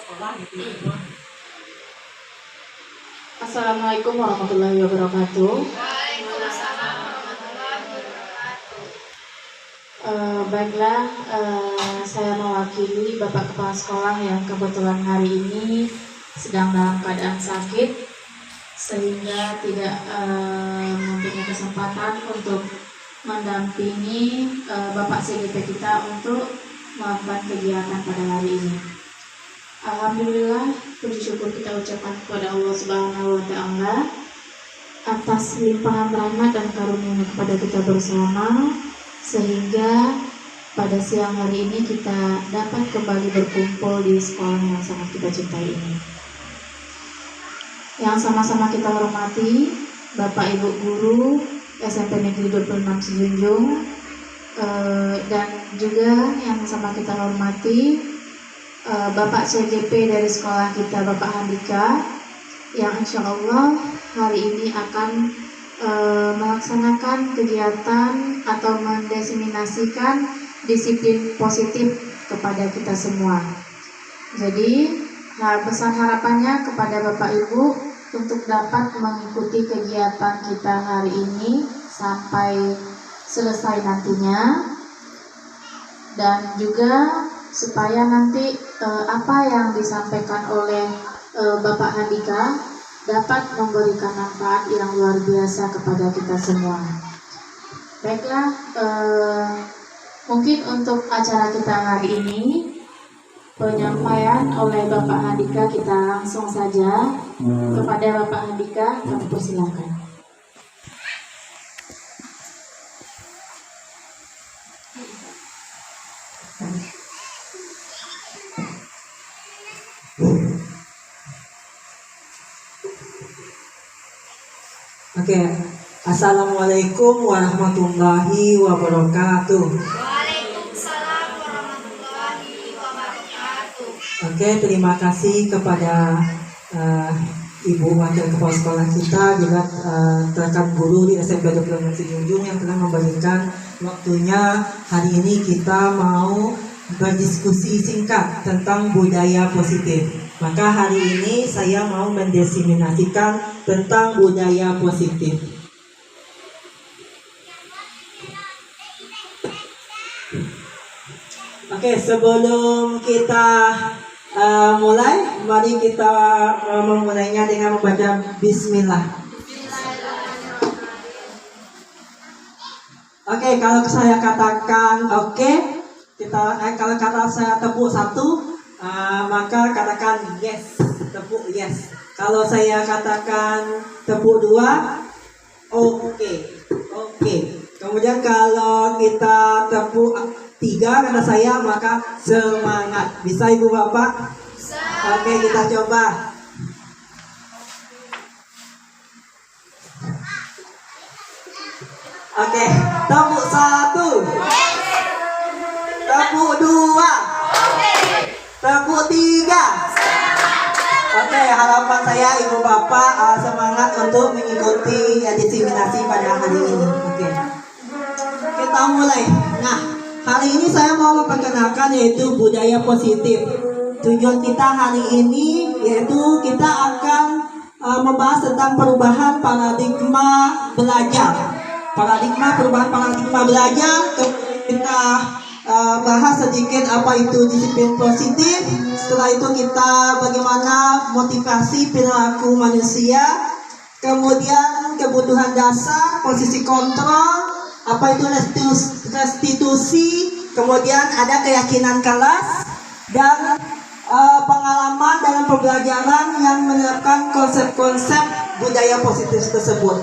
sekolah gitu. Assalamualaikum warahmatullahi wabarakatuh. Waalaikumsalam warahmatullahi wabarakatuh. Baiklah, saya mewakili Bapak Kepala Sekolah yang kebetulan hari ini sedang dalam keadaan sakit sehingga tidak mempunyai kesempatan untuk mendampingi Bapak CGP kita untuk melakukan kegiatan pada hari ini. Alhamdulillah, puji syukur kita ucapkan kepada Allah Subhanahu wa Ta'ala atas limpahan rahmat dan karunia kepada kita bersama, sehingga pada siang hari ini kita dapat kembali berkumpul di sekolah yang sangat kita cintai ini. Yang sama-sama kita hormati Bapak Ibu Guru SMP Negeri 26 Sejunjung, dan juga yang sama kita hormati Bapak CGP dari sekolah kita, Bapak Handika, yang insya Allah hari ini akan melaksanakan kegiatan atau mendiseminasikan disiplin positif kepada kita semua. Jadi pesan harapannya kepada Bapak Ibu untuk dapat mengikuti kegiatan kita hari ini sampai selesai nantinya, dan juga supaya nanti apa yang disampaikan oleh Bapak Handika dapat memberikan manfaat yang luar biasa kepada kita semua. Baiklah, mungkin untuk acara kita hari ini penyampaian oleh Bapak Handika kita langsung saja kepada Bapak Handika, kami persilakan. Oke, Assalamualaikum warahmatullahi wabarakatuh. Waalaikumsalam warahmatullahi wabarakatuh. Oke, terima kasih kepada Ibu Wakil Kepala Sekolah kita, juga rekan guru di SMP 26 Sejunjung yang telah memberikan waktunya. Hari ini kita mau berdiskusi singkat tentang budaya positif. Maka hari ini saya mau mendiseminasikan tentang budaya positif. Oke, sebelum kita mulai, mari kita memulainya dengan membaca Bismillah. Oke, kalau saya katakan kalau kata saya tepuk satu, maka katakan yes, tepuk yes. Kalau saya katakan tepuk dua, oke. Kemudian kalau kita tepuk tiga kata saya, maka semangat. Bisa Ibu Bapak? Oke, kita coba. Oke, tepuk satu, tepuk dua, tepuk tiga. Oke, harapan saya Ibu Bapak semangat untuk mengikuti diseminasi pada hari ini. Oke, kita mulai. Nah, hari ini saya mau memperkenalkan yaitu budaya positif. Tujuan kita hari ini yaitu kita akan membahas tentang perubahan paradigma belajar. Perubahan paradigma belajar. Kita bahas sedikit apa itu disiplin positif. Setelah itu kita bagaimana motivasi perilaku manusia. Kemudian kebutuhan dasar, posisi kontrol, apa itu restitusi, kemudian ada keyakinan kelas, dan pengalaman dalam pembelajaran yang menerapkan konsep-konsep budaya positif tersebut.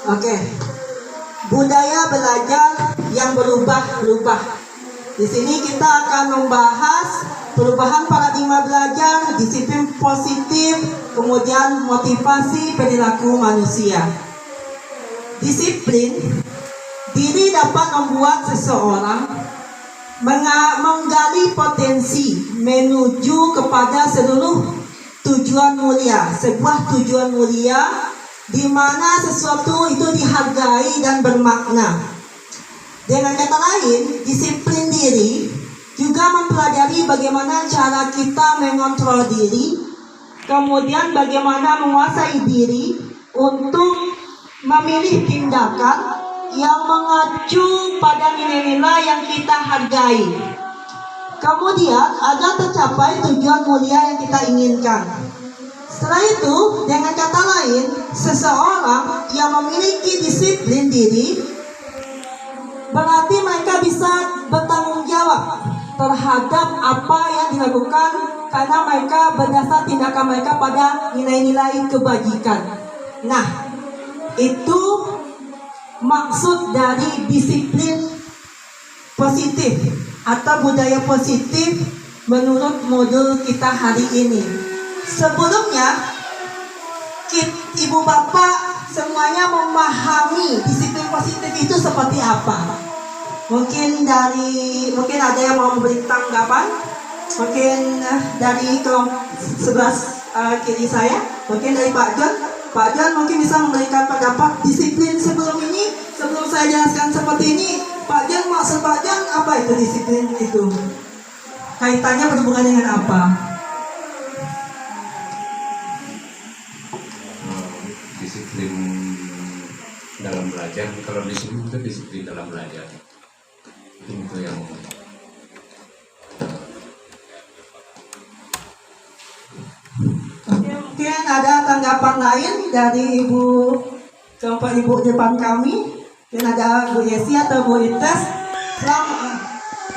Oke, budaya belajar yang berubah-ubah. Di sini kita akan membahas perubahan paradigma belajar, disiplin positif, kemudian motivasi perilaku manusia. Disiplin, diri dapat membuat seseorang menggali potensi menuju kepada seluruh tujuan mulia. Sebuah tujuan mulia di mana sesuatu itu dihargai dan bermakna. Dengan kata lain, disiplin diri juga mempelajari bagaimana cara kita mengontrol diri, kemudian bagaimana menguasai diri untuk memilih tindakan yang mengacu pada nilai-nilai yang kita hargai. Kemudian agar tercapai tujuan mulia yang kita inginkan. Setelah itu, dengan kata lain, seseorang yang memiliki disiplin diri berarti mereka bisa bertanggung jawab terhadap apa yang dilakukan karena mereka berdasar tindakan mereka pada nilai-nilai kebajikan. Nah, itu maksud dari disiplin positif atau budaya positif menurut modul kita hari ini. Sebelumnya, ibu bapak semuanya memahami disiplin positif itu seperti apa. Mungkin ada yang mau memberi tanggapan. Mungkin dari kelompok sebelah kiri saya, mungkin dari Pak John. Pak John mungkin bisa memberikan pendapat disiplin sebelum saya jelaskan seperti ini. Pak John, maksud Pak John apa itu disiplin itu? Kaitannya berhubungan dengan apa? Disiplin dalam belajar. Kalau disiplin itu disiplin dalam belajar. Itu yang mungkin ada tanggapan lain dari kelompok ibu depan kami. Mungkin ada Bu Yesi atau Bu Ites.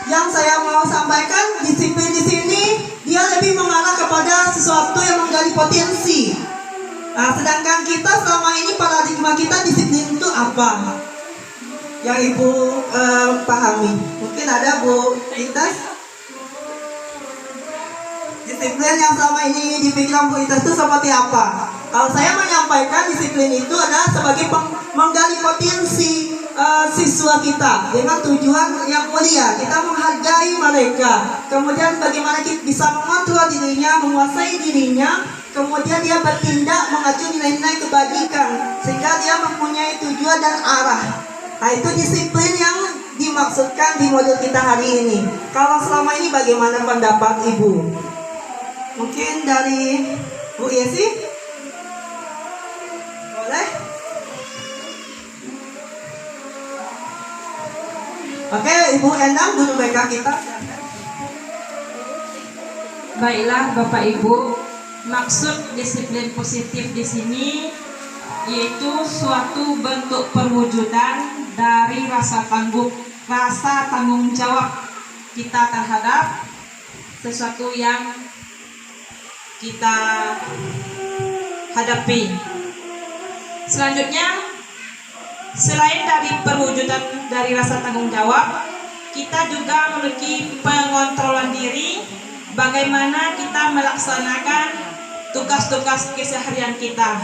Yang saya mau sampaikan, disiplin di sini dia lebih mengarah kepada sesuatu yang menggali potensi. Nah, sedangkan kita selama ini paradigma kita disiplin itu apa? Yang ibu pahami. Mungkin ada Bu Ites. Disiplin yang selama ini di pikiran Bu Ites itu seperti apa? Kalau saya menyampaikan disiplin itu adalah sebagai menggali potensi siswa kita dengan tujuan yang mulia. Kita menghargai mereka. Kemudian bagaimana kita bisa mengontrol dirinya, menguasai dirinya. Kemudian dia bertindak mengacu nilai-nilai kebajikan sehingga dia mempunyai tujuan dan arah. Nah, itu disiplin yang dimaksudkan di modul kita hari ini. Kalau selama ini bagaimana pendapat Ibu? Mungkin dari Bu Yesi? Boleh? Oke, Ibu Endang, guru BK kita. Baiklah Bapak Ibu, maksud disiplin positif di sini yaitu suatu bentuk perwujudan dari rasa tanggung jawab kita terhadap sesuatu yang kita hadapi. Selanjutnya, selain dari perwujudan dari rasa tanggung jawab, kita juga memiliki pengontrolan diri bagaimana kita melaksanakan tugas-tugas keseharian kita.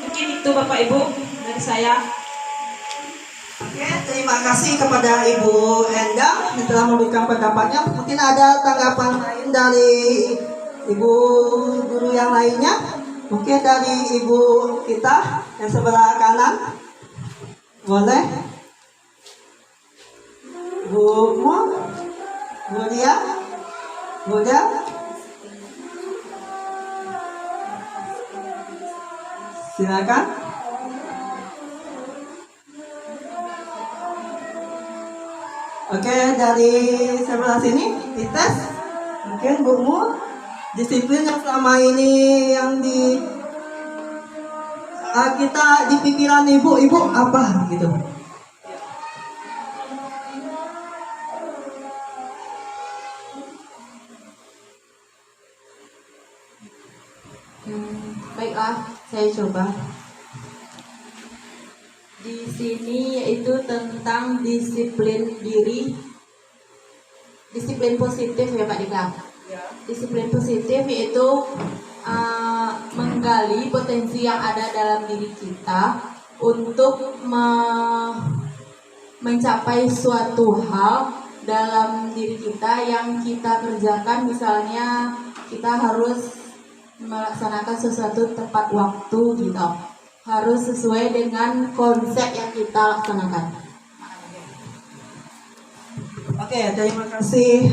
Mungkin itu Bapak Ibu dari saya. Oke, terima kasih kepada Ibu Endang yang telah memberikan pendapatnya. Mungkin ada tanggapan lain dari Ibu guru yang lainnya. Mungkin dari Ibu kita yang sebelah kanan. Boleh? Bu Mu? Bu Dia? Buddha? Silakan. Oke, dari sebelah sini dites. Mungkin Bu Mu, disiplin yang selama ini yang kita di pikiran ibu apa gitu? Baiklah, saya coba. Di sini yaitu tentang disiplin diri, disiplin positif ya Pak Dika. Disiplin positif yaitu menggali potensi yang ada dalam diri kita untuk mencapai suatu hal dalam diri kita yang kita kerjakan. Misalnya kita harus melaksanakan sesuatu tepat waktu gitu. Harus sesuai dengan konsep yang kita laksanakan. Oke, terima kasih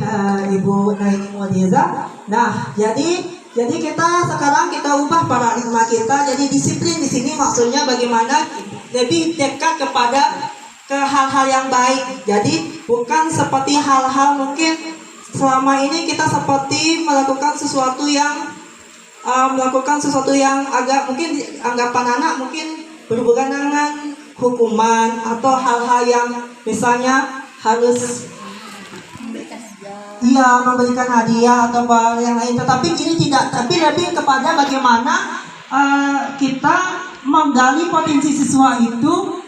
Ibu Naini Muliza. Nah, jadi kita sekarang kita ubah paradigma kita. Jadi disiplin di sini maksudnya bagaimana lebih dekat kepada ke hal-hal yang baik. Jadi bukan seperti hal-hal mungkin selama ini kita seperti melakukan sesuatu yang agak mungkin anggapan anak mungkin berhubungan dengan hukuman atau hal-hal yang misalnya harus memberikan hadiah atau yang lain. Tetapi ini tidak, tapi lebih kepada bagaimana kita menggali potensi siswa itu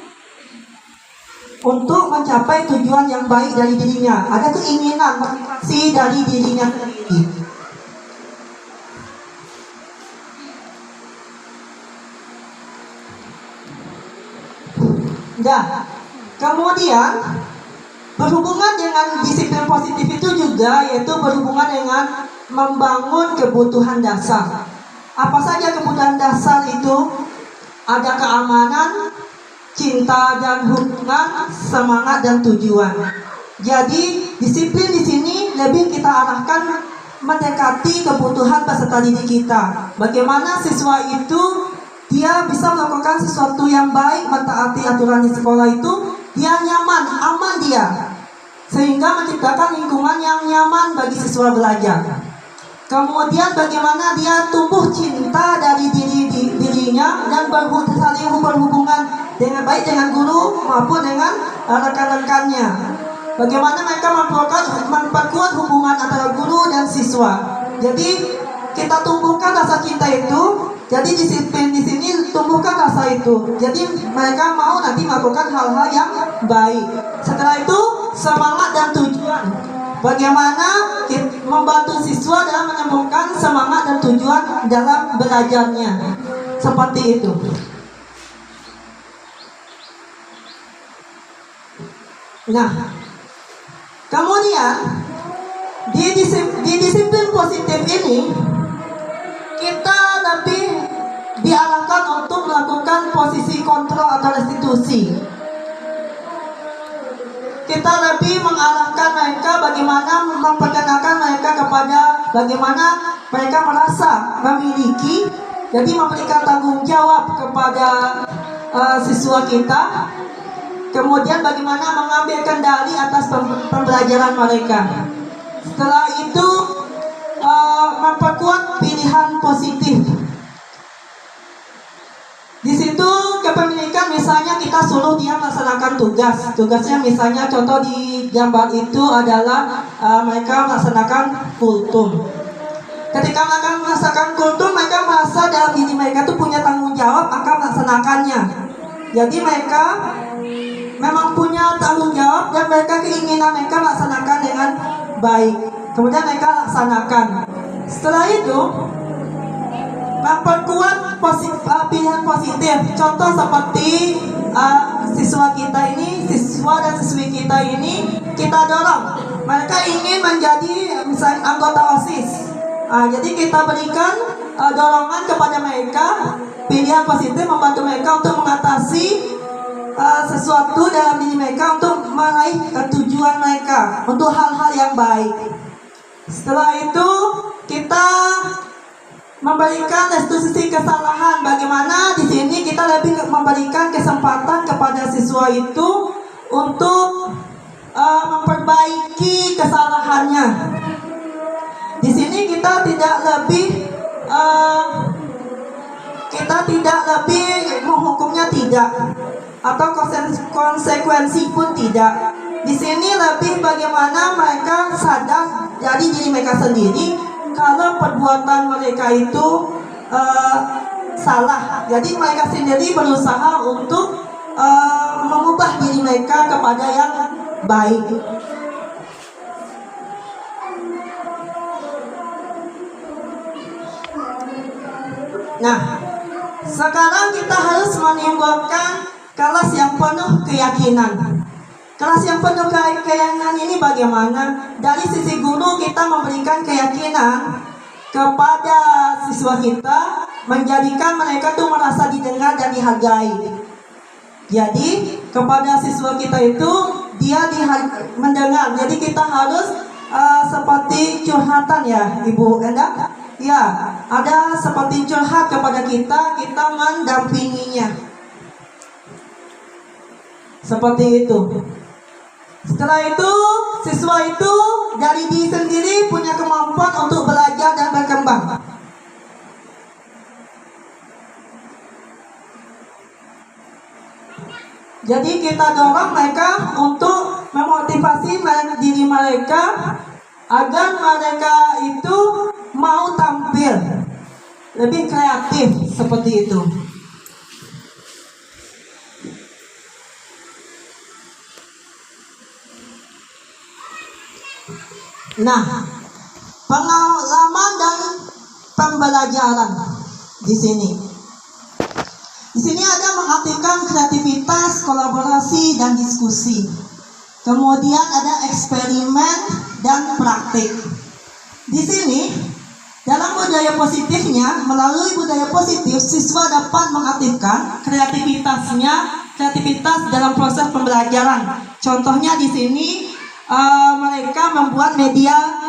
untuk mencapai tujuan yang baik dari dirinya. Ada keinginan motivasi dari dirinya sendiri. Nah, kemudian berhubungan dengan disiplin positif itu juga yaitu berhubungan dengan membangun kebutuhan dasar. Apa saja kebutuhan dasar itu? Ada keamanan, cinta dan hubungan, semangat dan tujuan. Jadi disiplin di sini lebih kita arahkan mendekati kebutuhan peserta didik kita. Bagaimana siswa itu dia bisa melakukan sesuatu yang baik, mentaati aturan di sekolah itu, dia nyaman, aman dia, sehingga menciptakan lingkungan yang nyaman bagi siswa belajar. Kemudian bagaimana dia tumbuh cinta dari dirinya dan saling berhubungan dengan baik dengan guru maupun dengan rekan-rekannya. Bagaimana mereka memperkuat hubungan antara guru dan siswa. Jadi kita tumbuhkan rasa cinta itu. Jadi disiplin di sini tumbuhkan rasa itu. Jadi mereka mau nanti melakukan hal-hal yang baik. Setelah itu semangat dan tujuan. Bagaimana membantu siswa dalam menemukan semangat dan tujuan dalam belajarnya. Seperti itu. Nah, kemudian di disiplin positif ini kita lebih diarahkan untuk melakukan posisi kontrol atau restitusi. Kita lebih mengarahkan mereka bagaimana memperkenalkan mereka kepada bagaimana mereka merasa memiliki, jadi memberikan tanggung jawab kepada siswa kita. Kemudian bagaimana mengambil kendali atas pembelajaran mereka. Setelah itu memperkuat pilihan positif. Di situ kepemilikan misalnya kita suruh dia melaksanakan tugasnya misalnya contoh di gambar itu adalah mereka melaksanakan kultum. Ketika mereka melaksanakan kultum, mereka merasa dalam diri mereka itu punya tanggung jawab akan melaksanakannya. Jadi mereka memang punya tanggung jawab dan mereka keinginan mereka melaksanakan dengan baik. Kemudian mereka laksanakan. Setelah itu memperkuat pilihan positif. Contoh seperti siswa kita ini, siswa dan siswi kita ini kita dorong. Mereka ingin menjadi misalnya anggota OSIS. Jadi kita berikan dorongan kepada mereka, pilihan positif membantu mereka untuk mengatasi sesuatu dalam diri mereka untuk meraih tujuan mereka untuk hal-hal yang baik. Setelah itu kita memberikan restitusi kesalahan. Bagaimana di sini kita lebih memberikan kesempatan kepada siswa itu untuk memperbaiki kesalahannya. Di sini kita tidak lebih menghukumnya tidak, atau konsekuensi pun tidak. Di sini lebih bagaimana mereka sadar dari diri mereka sendiri kalau perbuatan mereka itu salah. Jadi mereka sendiri berusaha untuk mengubah diri mereka kepada yang baik. Nah, sekarang kita harus menimbulkan kelas yang penuh keyakinan. Kelas yang penuh keyakinan ini bagaimana? Dari sisi guru kita memberikan keyakinan kepada siswa kita, menjadikan mereka tuh merasa didengar dan dihargai. Jadi kepada siswa kita itu dia mendengar. Jadi kita harus seperti curhatan ya Ibu Enda. Ya, ada seperti curhat kepada kita mendampinginya. Seperti itu. Setelah itu, siswa itu dari diri sendiri punya kemampuan untuk belajar dan berkembang. Jadi kita dorong mereka untuk memotivasi diri mereka agar mereka itu mau tampil lebih kreatif seperti itu. Nah, pengalaman dan pembelajaran di sini. Di sini ada mengartikan kreativitas, kolaborasi, dan diskusi. Kemudian ada eksperimen dan praktik. Di sini, dalam budaya positifnya, melalui budaya positif, siswa dapat mengaktifkan kreativitas dalam proses pembelajaran. Contohnya di sini, mereka membuat media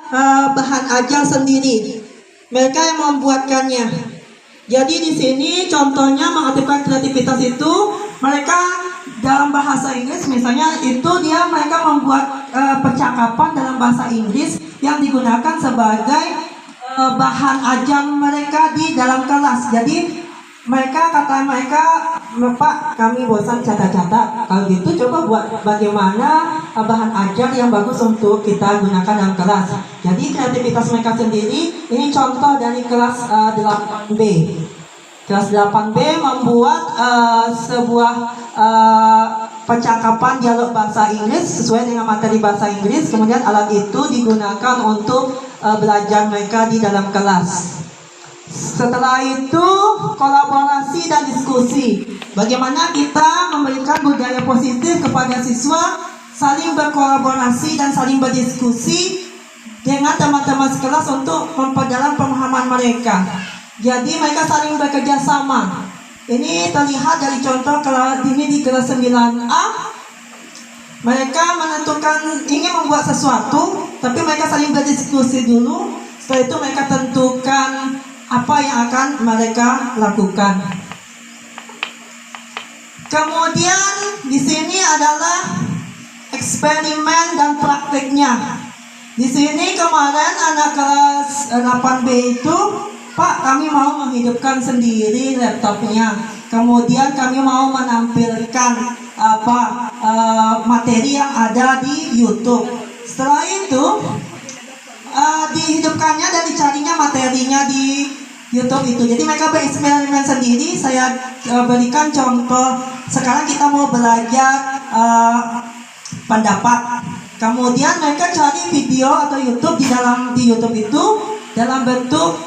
bahan ajar sendiri. Mereka yang membuatkannya. Jadi di sini contohnya mengaktifkan kreativitas itu, mereka dalam bahasa Inggris misalnya itu mereka membuat percakapan dalam bahasa Inggris yang digunakan sebagai bahan ajar mereka di dalam kelas. Jadi kata mereka, Pak, kami bosan catat-catat. Kalau gitu coba buat bagaimana bahan ajar yang bagus untuk kita gunakan dalam kelas. Jadi kreativitas mereka sendiri. Ini contoh dari kelas 8B. Kelas 8B membuat sebuah percakapan dialog bahasa Inggris sesuai dengan materi bahasa Inggris. Kemudian alat itu digunakan untuk belajar mereka di dalam kelas. Setelah itu kolaborasi dan diskusi. Bagaimana kita memberikan budaya positif kepada siswa, saling berkolaborasi dan saling berdiskusi dengan teman-teman sekelas untuk memperdalam pemahaman mereka. Jadi mereka saling bekerja sama. Ini terlihat dari contoh ini di kelas 9A. Mereka menentukan ingin membuat sesuatu, tapi mereka saling berdiskusi dulu. Setelah itu mereka tentukan apa yang akan mereka lakukan. Kemudian di sini adalah eksperimen dan praktiknya. Di sini kemarin anak kelas 8B itu, Pak, kami mau menghidupkan sendiri laptopnya. Kemudian kami mau menampilkan materi yang ada di YouTube. Setelah itu dihidupkannya dan dicarinya materinya di YouTube itu. Jadi mereka bereksperimen sendiri. Saya berikan contoh. Sekarang kita mau belajar pendapat. Kemudian mereka cari video atau YouTube di YouTube itu dalam bentuk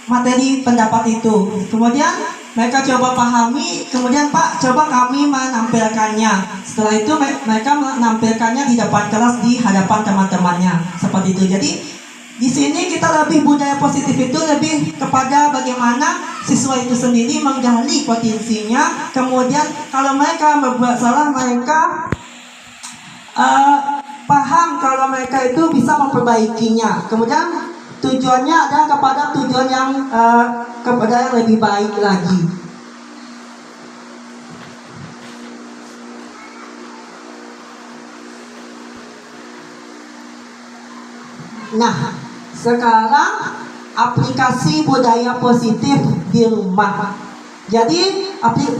materi pendapat itu. Kemudian mereka coba pahami. Kemudian Pak, coba kami menampilkannya. Setelah itu mereka menampilkannya di depan kelas di hadapan teman-temannya. Seperti itu. Jadi di sini kita lebih budaya positif itu lebih kepada bagaimana siswa itu sendiri menggali potensinya. Kemudian kalau mereka berbuat salah, mereka paham kalau mereka itu bisa memperbaikinya. Kemudian tujuannya adalah kepada tujuan yang kepada yang lebih baik lagi. Nah, sekarang aplikasi budaya positif di rumah. Jadi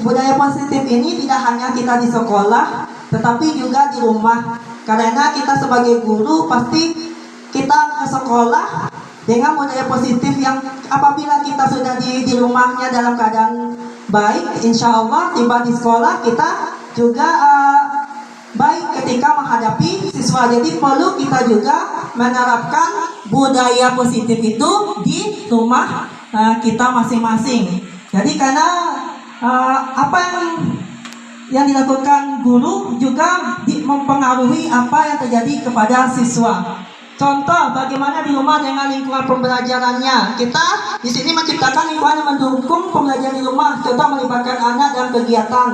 budaya positif ini tidak hanya kita di sekolah, tetapi juga di rumah. Karena kita sebagai guru pasti kita ke sekolah dengan budaya positif yang apabila kita sudah di rumahnya dalam keadaan baik, insya Allah tiba di sekolah kita juga baik ketika menghadapi siswa. Jadi perlu kita juga menerapkan budaya positif itu di rumah kita masing-masing. Jadi karena apa yang dilakukan guru juga mempengaruhi apa yang terjadi kepada siswa. Contoh bagaimana di rumah dengan lingkungan pembelajarannya. Kita di sini menciptakan lingkungan yang mendukung pembelajaran di rumah. Contoh melibatkan anak dalam kegiatan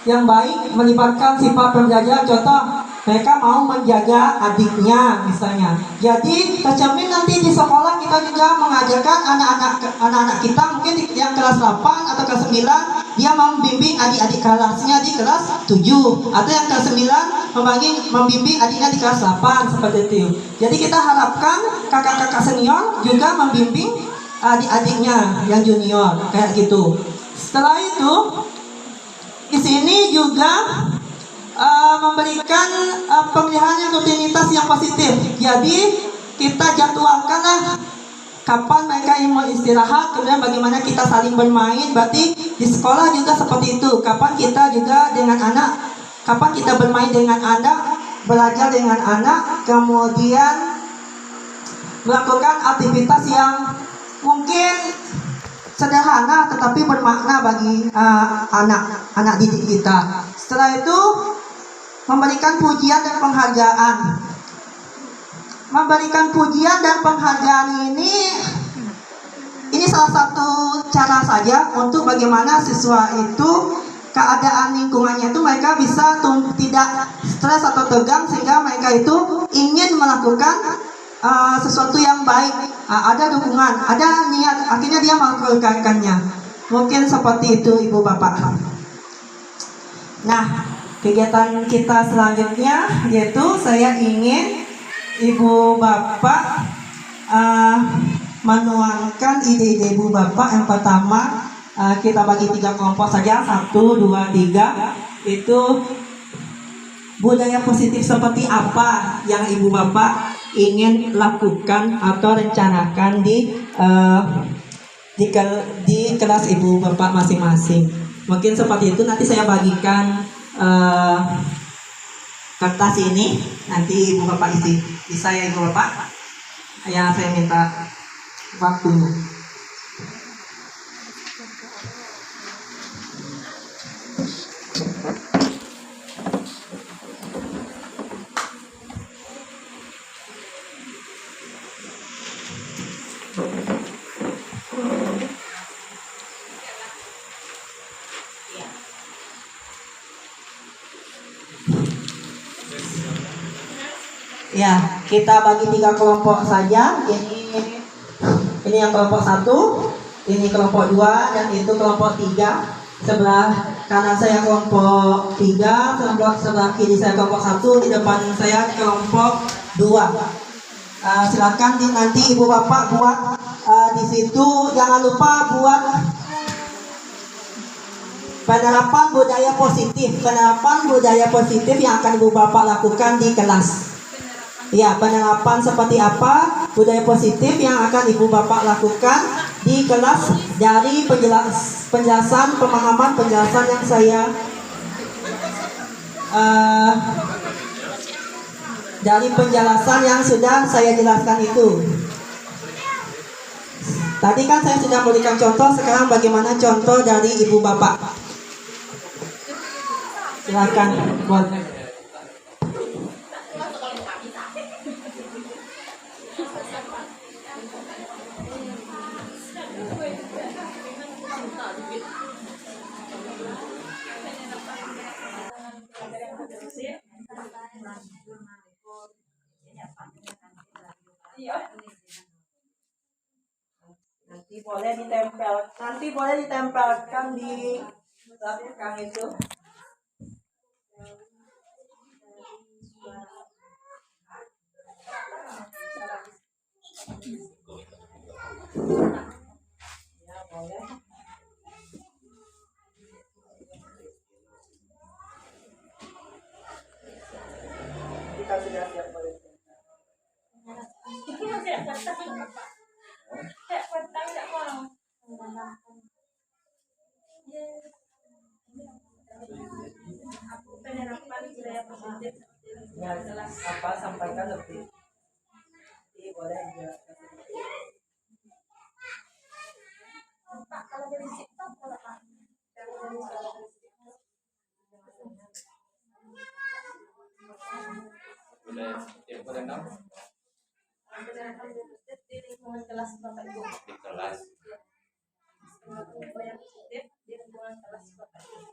yang baik, melibatkan sifat pembelajaran. Contoh mereka mau menjaga adiknya misalnya. Jadi tercermin nanti di sekolah kita juga mengajarkan anak-anak kita mungkin yang kelas 8 atau kelas 9 dia membimbing adik-adik kelasnya di kelas 7, atau yang kelas 9 membimbing adiknya di kelas 8 seperti itu. Jadi kita harapkan kakak-kakak senior juga membimbing adik-adiknya yang junior kayak gitu. Setelah itu di sini juga memberikan pemeliharaan rutinitas yang positif. Jadi kita jadwalkanlah kapan mereka ingin mau istirahat, kemudian bagaimana kita saling bermain. Berarti di sekolah juga seperti itu. Kapan kita juga dengan anak, kapan kita bermain dengan anak, belajar dengan anak, kemudian melakukan aktivitas yang mungkin sederhana tetapi bermakna bagi anak didik kita. Setelah itu memberikan pujian dan penghargaan. Memberikan pujian dan penghargaan ini salah satu cara saja untuk bagaimana siswa itu keadaan lingkungannya itu mereka bisa tidak stres atau tegang sehingga mereka itu ingin melakukan sesuatu yang baik. Ada dukungan, ada niat, akhirnya dia melakukannya. Mungkin seperti itu Ibu Bapak. Nah, kegiatan kita selanjutnya yaitu saya ingin Ibu Bapak menuangkan ide-ide Ibu Bapak. Yang pertama kita bagi 3 kelompok saja, 1, 2, 3. Itu budaya positif seperti apa yang Ibu Bapak ingin lakukan atau rencanakan di kelas Ibu Bapak masing-masing. Mungkin seperti itu. Nanti saya bagikan kertas ini, nanti Ibu Bapak isi. Bisa ya Ibu Bapak? Ya, saya minta waktunya. Ya, kita bagi 3 kelompok saja. Ini yang kelompok 1, ini kelompok 2, dan itu kelompok 3. Sebelah kanan saya kelompok 3, sebelah kiri saya kelompok 1, di depan saya kelompok 2. Silakan nanti Ibu Bapak buat di situ. Jangan lupa buat penerapan budaya positif. Penerapan budaya positif yang akan Ibu Bapak lakukan di kelas. Ya, penerapan seperti apa budaya positif yang akan Ibu Bapak lakukan di kelas dari penjelasan pemahaman penjelasan yang saya dari penjelasan yang sudah saya jelaskan itu. Tadi kan saya sudah memberikan contoh, sekarang bagaimana contoh dari Ibu Bapak? Silakan buat. Nanti boleh ditempelkan di belakang itu. Ya, boleh. Kita sudah siap boleh. Ya, jelas apa sampaikan lebih. Jadi boleh dijelaskan. Pak, kalau dari situ kalau Pak. Boleh, ya boleh dong. di lingkungan kelas Bapak Ibu. Di kelas. Info yang positif di lingkungan kelas Bapak Ibu.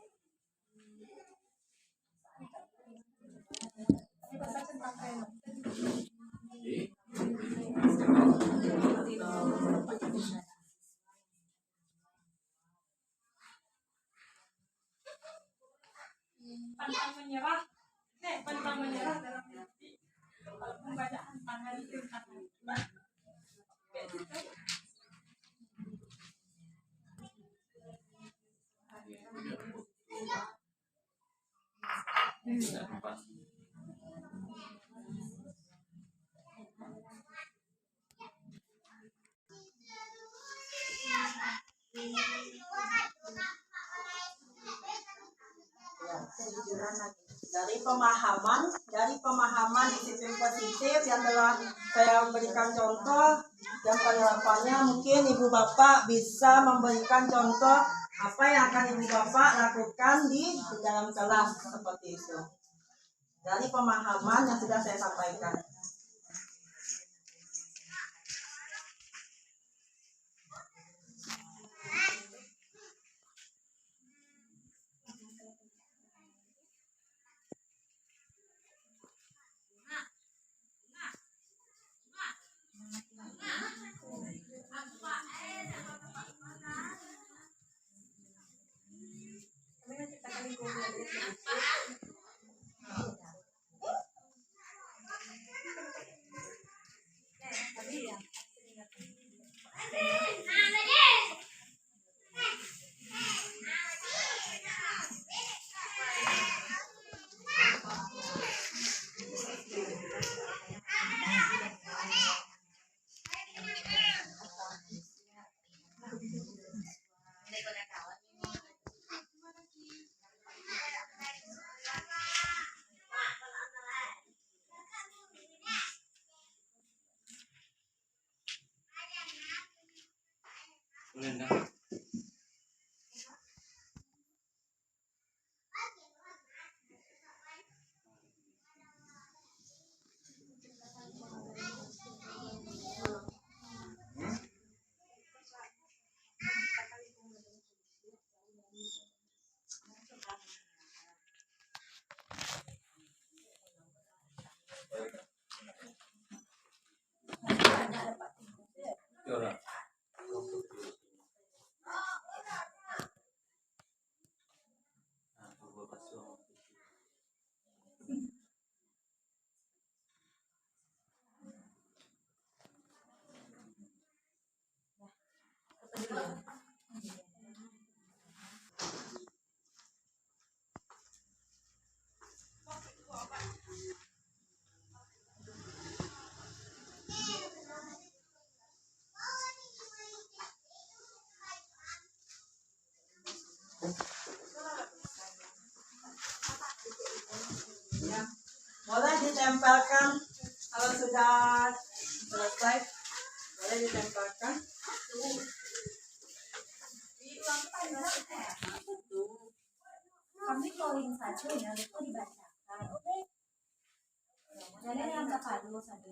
Ini Bapak tentang tema. Di Pantang menyerah. Pantang menyerah dalam arti pembacaan tangan tingkatan. tidak tempat. dari pemahaman disiplin positif yang telah saya berikan contoh dan penerapannya, mungkin ibu bapak bisa memberikan contoh apa yang akan ibu bapak lakukan di dalam kelas seperti itu dari pemahaman yang sudah saya sampaikan. Ya, boleh ditempelkan kalau sudah selesai, boleh ditempelkan. Kami calling satu ya, itu dibacakan. Oke. Jadi yang terpadu satu.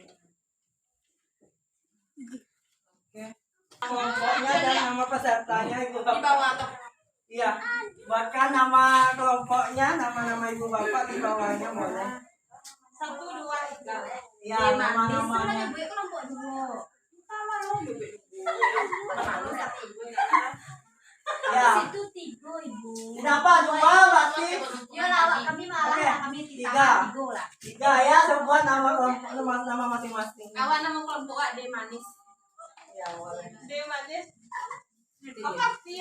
Oke. Kelompoknya dan nama pesertanya ibu bapak. Di bawah atau Iya, buatkan nama kelompoknya, nama-nama ibu bapak di bawahnya boleh. 1, 2, 3. Iya, nama-namanya. Gue kelompok dulu. Sama lo juga. Ya. Itu 3 ibu. Kenapa dua berarti? Ya lawak kami malah Oke, kami tiga. tidak 3 lah. 3 ya, sebuah nama kelompok, nama masing-masing. Awan nama kelompok Kak D manis. Ya, boleh. D manis. Apa sih?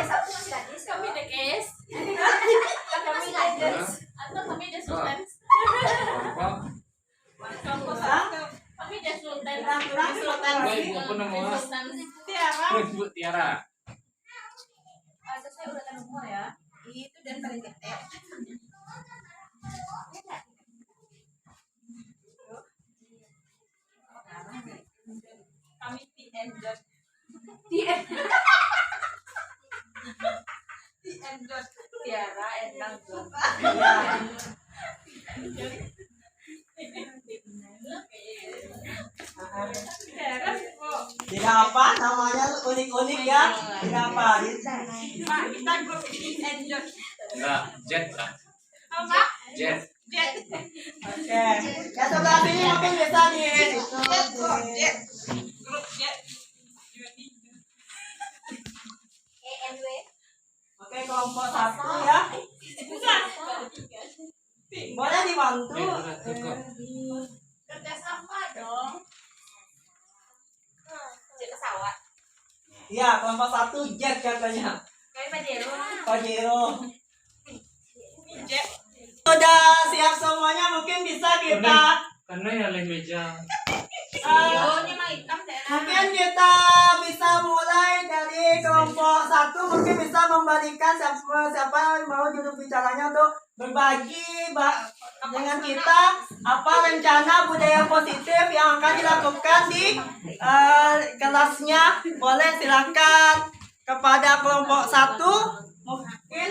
Satu masih gadis. Kami dekes. Kami gadis. Atau kami desultans. Kelompok Kami desultan. Kurang. Baik, apa nama? Tiara. Ibu Tiara. Ada saya urutan umur ya. Itu dan paling gede. Kami TN Dot. TN Dot. Tiara Endang Dot. Iya. Jadi Tidak apa, namanya unik-unik ya. Tidak apa. Kita grup enjoy. Enggak, jet lah. Apa? Jet. Oke. Yang sebelah sini mungkin bisa di Grup jet. ENW. Oke, kelompok 1 ya. Boleh dibantu. Udah cukup. Kerja sama dong. Jet pesawat. Iya, kelompok 1 jet katanya. Kayak Pajero. Pajero. Jet. Sudah siap semuanya, mungkin bisa kita Karena ya le meja. Nya mah hitam deh. mungkin kita bisa mulai dari kelompok 1, mungkin bisa memberikan siapa mau duduk bicaranya untuk berbagi dengan kita apa rencana budaya positif yang akan dilakukan di kelasnya. Boleh silakan kepada kelompok 1, mungkin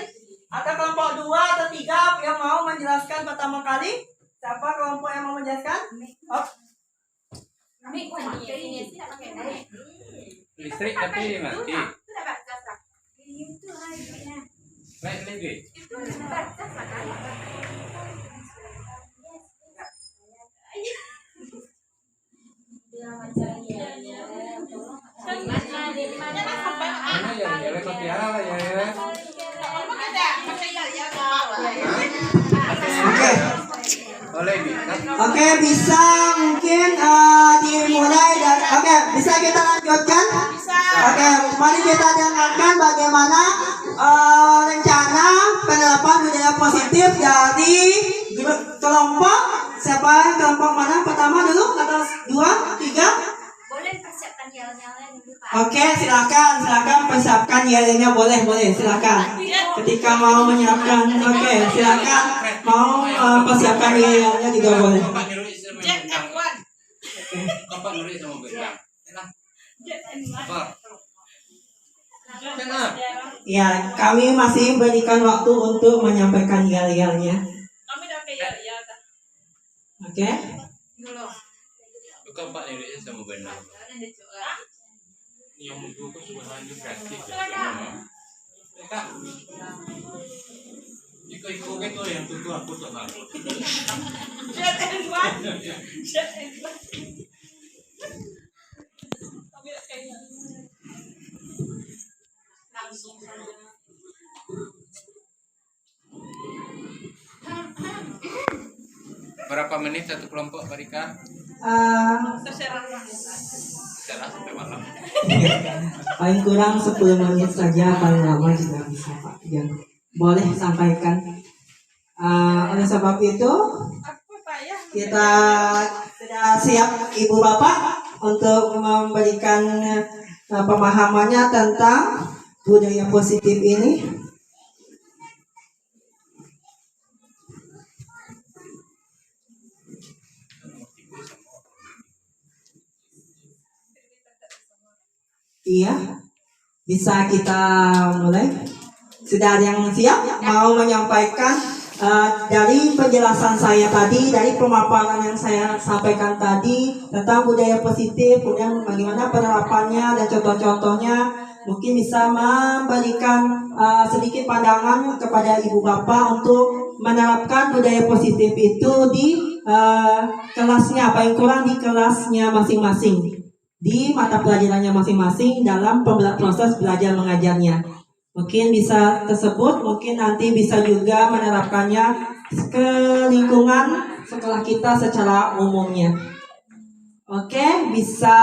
ada kelompok 2 atau 3 yang mau menjelaskan pertama kali. Siapa kelompok yang mau menjelaskan? Oh, Kami ini tidak pakai naik. Listrik tapi mati. Itu dah baca lah. Itu aja. Naik lagi. Itu dah baca lah kan. Dia macam ya. Mana dia di mana? Karena ya le mutiara lah ya. Oke. Boleh di. Oke, bisa mungkin dimulai dari. Oke, bisa kita lanjutkan? Oke, mari kita dengarkan bagaimana rencana penerapan budaya positif dari kelompok. Siapa kelompok mana? Pertama dulu atau 2, 3? Boleh persiapkan yel-yelnya dulu Pak. Oke, silakan persiapkan yel-yelnya, boleh, silakan. Ketika mau menyiapkan, oke, silakan mau persiapkan yel-yelnya juga boleh. Bapak Nurul sama Jet bintang. F1. Bapak Nurul sama bintang. Enak. Jet F1. Bapak. Enak. Ya, kami masih berikan waktu untuk menyampaikan yel-yelnya. Kami dah kayak ya. Oke. Bukan Pak Nurul sama bintang. Yang menurut aku suaranya kreatif. Kak. Iko gitu yang tutu aku tak tahu. Jet F1. Jet F1. Kami dah kayak langsung saja. Berapa menit satu kelompok Pak Rika? Terserah. Jalan sampai malam. Paling kurang 10 menit saja, paling lama juga bisa Pak. Ya, boleh sampaikan. Oleh sebab itu kita sudah siap Ibu Bapak untuk memberikan pemahamannya tentang budaya positif ini. Iya, bisa kita mulai. Sudah ada yang siap mau menyampaikan dari penjelasan saya tadi, dari pemaparan yang saya sampaikan tadi tentang budaya positif, kemudian bagaimana penerapannya dan contoh-contohnya. Mungkin bisa memberikan sedikit pandangan kepada Ibu Bapak untuk menerapkan budaya positif itu di kelasnya, paling kurang di kelasnya masing-masing, di mata pelajarannya masing-masing dalam proses belajar mengajarnya. Mungkin bisa tersebut, mungkin nanti bisa juga menerapkannya ke lingkungan sekolah kita secara umumnya. Oke, bisa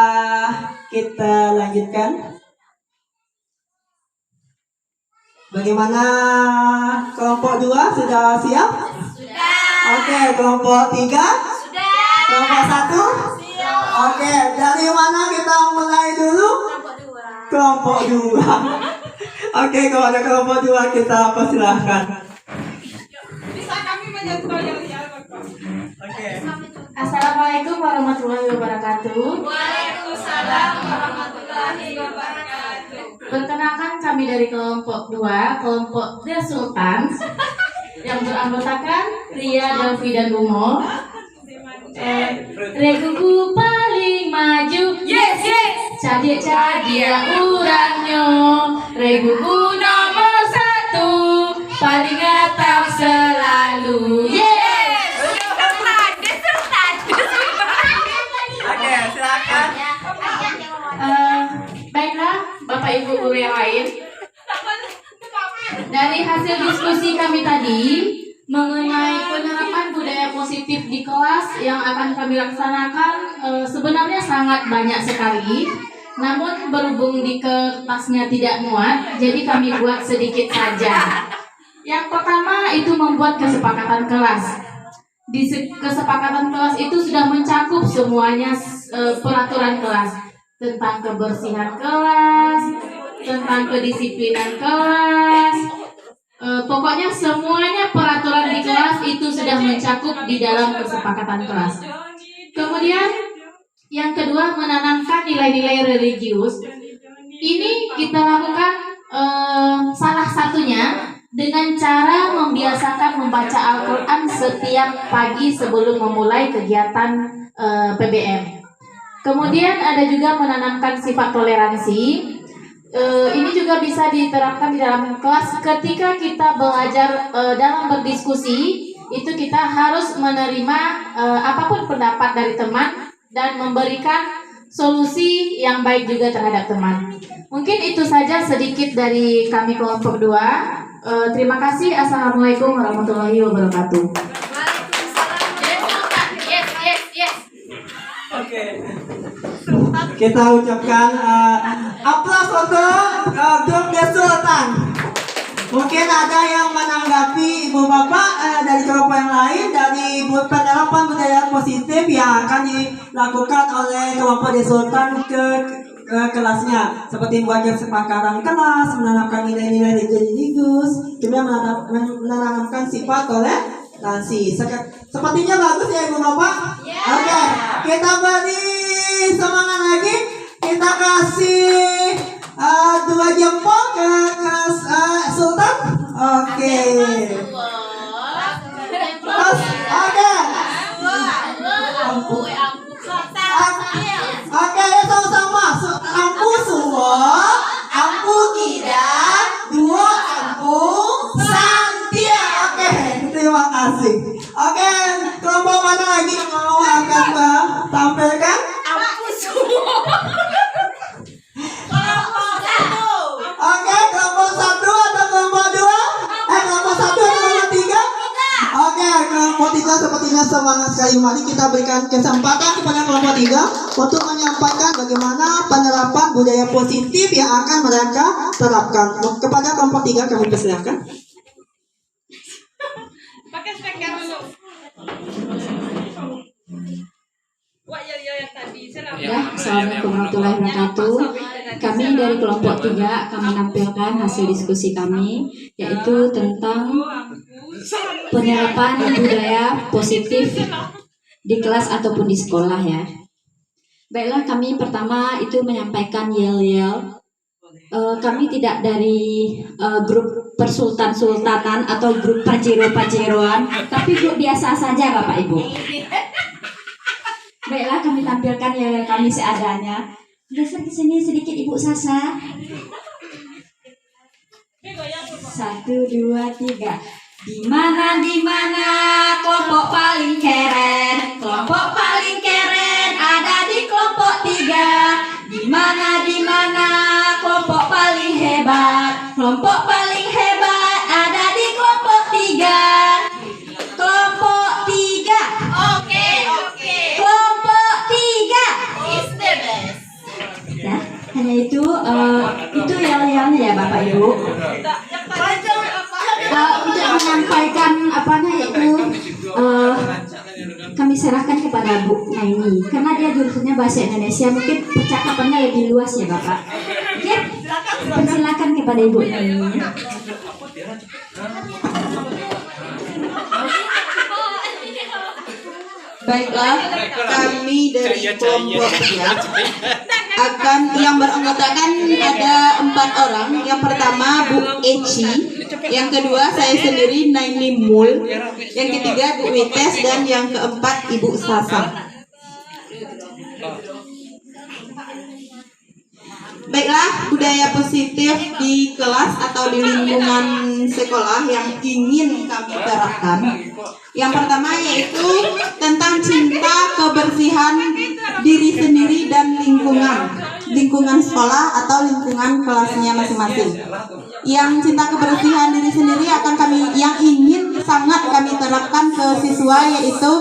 kita lanjutkan. Bagaimana kelompok 2 sudah siap? Sudah. Oke, kelompok 3? Sudah. Kelompok 1? Siap. Oke, dari mana kita mulai dulu? Kelompok 2. Oke, kalau ada kelompok 2 kita persilahkan. Bisa kami menyentuh yang Bapak. oke. Assalamualaikum warahmatullahi wabarakatuh. Waalaikumsalam warahmatullahi wabarakatuh. Perkenalkan kami dari kelompok 2, kelompok The Sultans yang beranggotakan Ria, Delvi, dan Umo. Rekuku paling maju. Yes, yes. Cadia urangnya. Regu nomor 1. Paling atap selalu. Yes. Oke, silakan. Baiklah, Bapak Ibu guru yang lain. Dari hasil diskusi kami tadi mengenai penerapan budaya positif di kelas yang akan kami laksanakan sebenarnya sangat banyak sekali. Namun berhubung di kertasnya tidak muat, jadi kami buat sedikit saja. Yang pertama itu membuat kesepakatan kelas. Di kesepakatan kelas itu sudah mencakup semuanya peraturan kelas tentang kebersihan kelas, tentang kedisiplinan kelas. Pokoknya semuanya peraturan di kelas itu sudah mencakup di dalam kesepakatan kelas. Kemudian yang kedua menanamkan nilai-nilai religius. Ini kita lakukan salah satunya dengan cara membiasakan membaca Al-Quran setiap pagi sebelum memulai kegiatan PBM. Kemudian ada juga menanamkan sifat toleransi. Ini juga bisa diterapkan di dalam kelas ketika kita belajar dalam berdiskusi. Itu kita harus menerima apapun pendapat dari teman dan memberikan solusi yang baik juga terhadap teman. Mungkin itu saja sedikit dari kami kelompok 2. Terima kasih. Assalamualaikum warahmatullahi wabarakatuh. Yes. Oke. Kita ucapkan aplaus untuk grup The Sultan. Mungkin ada yang menanggapi Ibu Bapak dari kelompok yang lain dari penerapan budaya positif yang akan dilakukan oleh kelompok The Sultan ke kelasnya, seperti membuat kesepakatan kelas, menanamkan nilai-nilai religius, kemudian menanamkan sifat toleransi. Sepertinya bagus ya Ibu Bapak. Oke, kita beri semangat lagi. Kita kasih 2 jempol ke Sultan. Oke. Terus, oke. Oke, ya sama-sama. Ampu semua, ampu tidak, 2 ampu Santia. Oke, terima kasih. Oke, kelompok mana lagi yang mau akan tampilkan? Ampu semua. Kelompok 1. Oke, kelompok 1 atau kelompok 2? Kelompok 1 atau kelompok 3? Oke, kelompok 3 sepertinya semangat sekali. Mari kita berikan kesempatan kepada kelompok 3 untuk menyampaikan bagaimana penerapan budaya positif yang akan mereka terapkan. Kepada kelompok 3 kami persilakan. Pakai speaker dulu. Ya, Assalamualaikum warahmatullahi wabarakatuh. Kami dari kelompok 3 akan menampilkan hasil diskusi kami, yaitu tentang penerapan budaya positif di kelas ataupun di sekolah ya. Baiklah, kami pertama itu menyampaikan yel-yel. Kami tidak dari grup persultan-sultanan atau grup pajero-pajeroan, tapi grup biasa saja Bapak Ibu. Baiklah, kami tampilkan yel-yel kami seadanya. Geser ke sini sedikit Ibu Sasa. 1, 2, 3. Di mana kelompok paling keren? Kelompok paling keren ada di kelompok 3. Di mana kelompok paling hebat? Kelompok paling hebat ada di kelompok 3. Kelompok 3. Oke. Kelompok 3. Is the best. Nah, hanya itu yel-yelnya ya Bapak Ibu. Untuk menyampaikan kami serahkan kepada Bu Naini karena dia jurusannya bahasa Indonesia, mungkin percakapannya lebih luas ya Bapak. Oke, persilakan kepada Ibu Naini. Baiklah, kami dari kelompok 3 akan yang beranggotakan ada 4 orang. Yang pertama Bu Eci, yang kedua saya sendiri Naini Mul, yang ketiga Bu Wites, dan yang keempat Ibu Sasa. Baiklah, budaya positif di kelas atau di lingkungan sekolah yang ingin kami terapkan. Yang pertama yaitu tentang cinta kebersihan diri sendiri dan lingkungan sekolah atau lingkungan kelasnya masing-masing. Yang cinta kebersihan diri sendiri yang ingin sangat kami terapkan ke siswa yaitu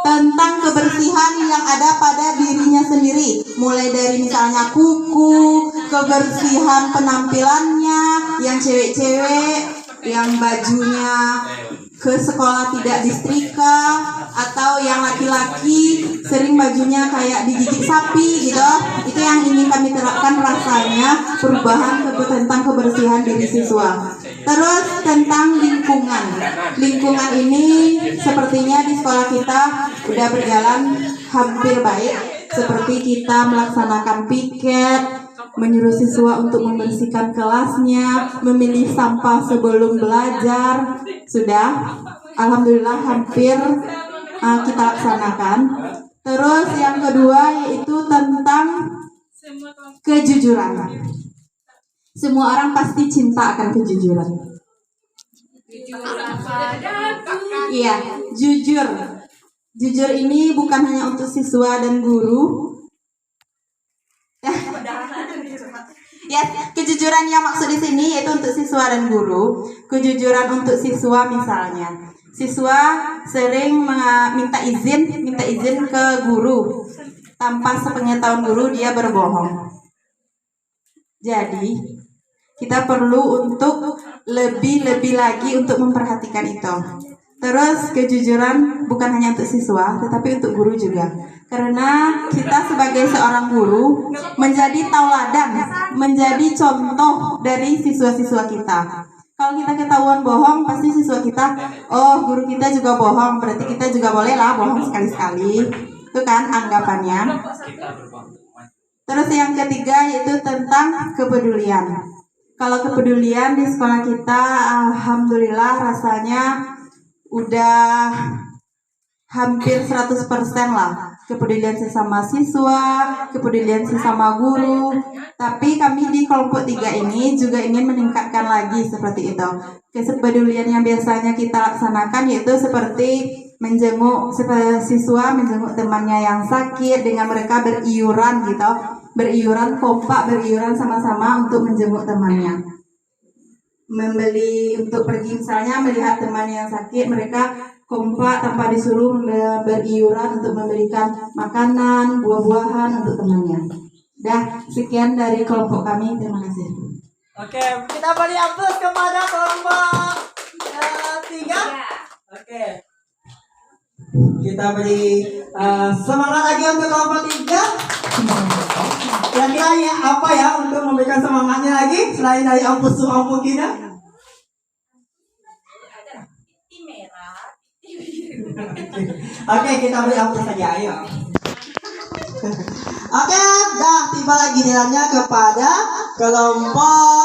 tentang kebersihan yang ada pada dirinya sendiri, mulai dari misalnya kuku, kebersihan penampilannya, yang cewek-cewek yang bajunya ke sekolah tidak disetrika, atau yang laki-laki sering bajunya kayak digigit sapi gitu. Itu yang ingin kami terapkan rasanya, perubahan tentang kebersihan diri siswa. Terus tentang lingkungan ini sepertinya di sekolah kita udah berjalan hampir baik, seperti kita melaksanakan piket, menyuruh siswa untuk membersihkan kelasnya, memilih sampah sebelum belajar. Sudah, alhamdulillah hampir kita laksanakan. Terus yang kedua yaitu tentang kejujuran. Semua orang pasti cinta akan kejujuran. Iya, jujur. Jujur ini bukan hanya untuk siswa dan guru. Ya, kejujuran yang maksud di sini yaitu untuk siswa dan guru. Kejujuran untuk siswa misalnya, siswa sering minta izin ke guru. Tanpa sepengetahuan guru dia berbohong. Jadi kita perlu untuk lebih lagi untuk memperhatikan itu. Terus kejujuran bukan hanya untuk siswa, tetapi untuk guru juga. Karena kita sebagai seorang guru menjadi tauladan, menjadi contoh dari siswa-siswa kita. Kalau kita ketahuan bohong, pasti siswa kita, oh guru kita juga bohong, berarti kita juga bolehlah bohong sekali-sekali. Itu kan anggapannya. Terus yang ketiga yaitu tentang kepedulian. Kalau kepedulian di sekolah kita, alhamdulillah rasanya udah hampir 100% lah. Kepedulian sesama siswa, kepedulian sesama guru. Tapi kami di kelompok 3 ini juga ingin meningkatkan lagi seperti itu. Kepedulian yang biasanya kita laksanakan yaitu seperti menjenguk siswa, menjenguk temannya yang sakit dengan mereka beriuran gitu. Beriuran kompak, beriuran sama-sama untuk menjenguk temannya. Membeli untuk pergi misalnya melihat teman yang sakit, mereka kompak tanpa disuruh beriuran untuk memberikan makanan, buah-buahan untuk temannya. Dah, sekian dari kelompok kami. Terima kasih. Oke, kita beri aplaus kepada kelompok 3. Oke. Kita beri semangat lagi untuk kelompok 3. Kira-kira apa ya untuk memberikan semangatnya lagi selain dari ampus kita? Oke, kita beri ampus saja, ayo. Oke, dah tiba lagi gilirannya kepada kelompok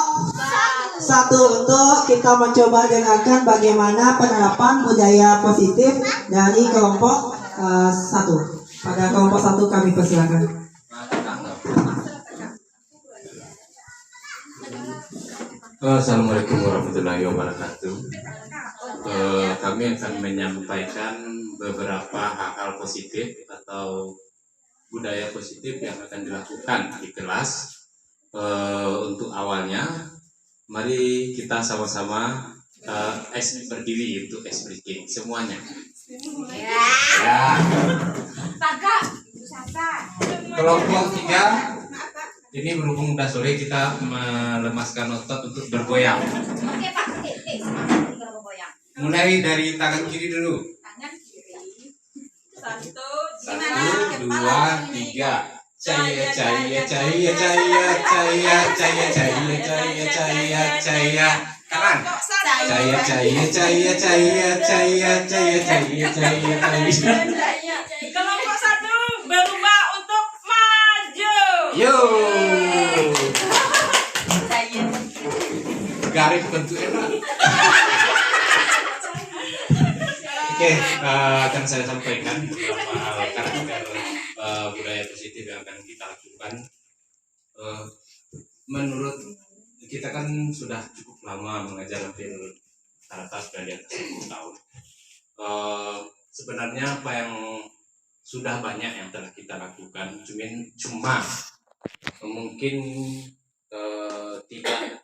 1 untuk kita mencoba dengarkan bagaimana penerapan budaya positif dari kelompok 1. Pada kelompok 1 kami persilakan. Assalamualaikum warahmatullahi wabarakatuh. Kami akan menyampaikan beberapa hal-hal positif atau budaya positif yang akan dilakukan di kelas. Untuk awalnya, mari kita sama-sama berdiri untuk ice breaking semuanya. Ya. Kelompok 3. Ini berhubung udah sore, kita melemaskan otot untuk bergoyang. Oke Pak, semangat kalau bergoyang. Mulai dari tangan kiri dulu. Tangan kiri. 1, 1, 2, 3. Caya, caya, caya, caya, caya, caya, caya, caya, caya, caya. Kanan. Caya, caya, caya, caya, caya, caya, caya, caya, caya. Kelompok 1 berubah untuk maju. Yo. Garis bentuk enak. Oke, akan saya sampaikan beberapa hal karakter budaya positif yang akan kita lakukan. menurut kita kan sudah cukup lama mengajar, hampir rata sudah di atas 10 tahun. Sebenarnya apa yang sudah banyak yang telah kita lakukan, cuma mungkin tidak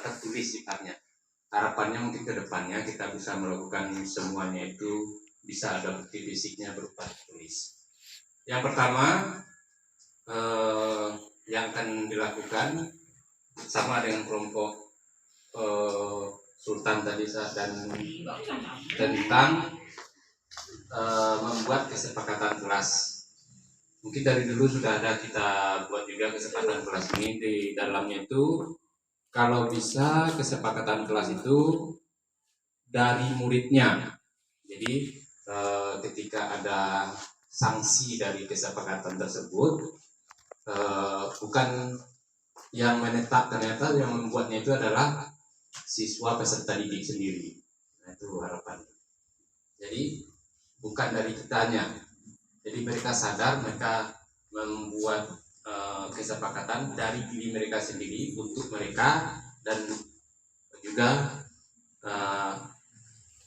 tertulis sifatnya. Harapannya mungkin ke depannya kita bisa melakukan semuanya itu bisa ada bukti fisiknya berupa tulis. Yang pertama yang akan dilakukan sama dengan kelompok Sultan tadi dan tentang membuat kesepakatan kelas. Mungkin dari dulu sudah ada kita buat juga kesepakatan kelas ini. Di dalamnya itu kalau bisa kesepakatan kelas itu dari muridnya. Jadi ketika ada sanksi dari kesepakatan tersebut, bukan yang menetap, ternyata yang membuatnya itu adalah siswa peserta didik sendiri. Nah, itu harapan. Jadi bukan dari kitanya. Jadi mereka sadar, mereka membuat kesepakatan dari diri mereka sendiri untuk mereka dan juga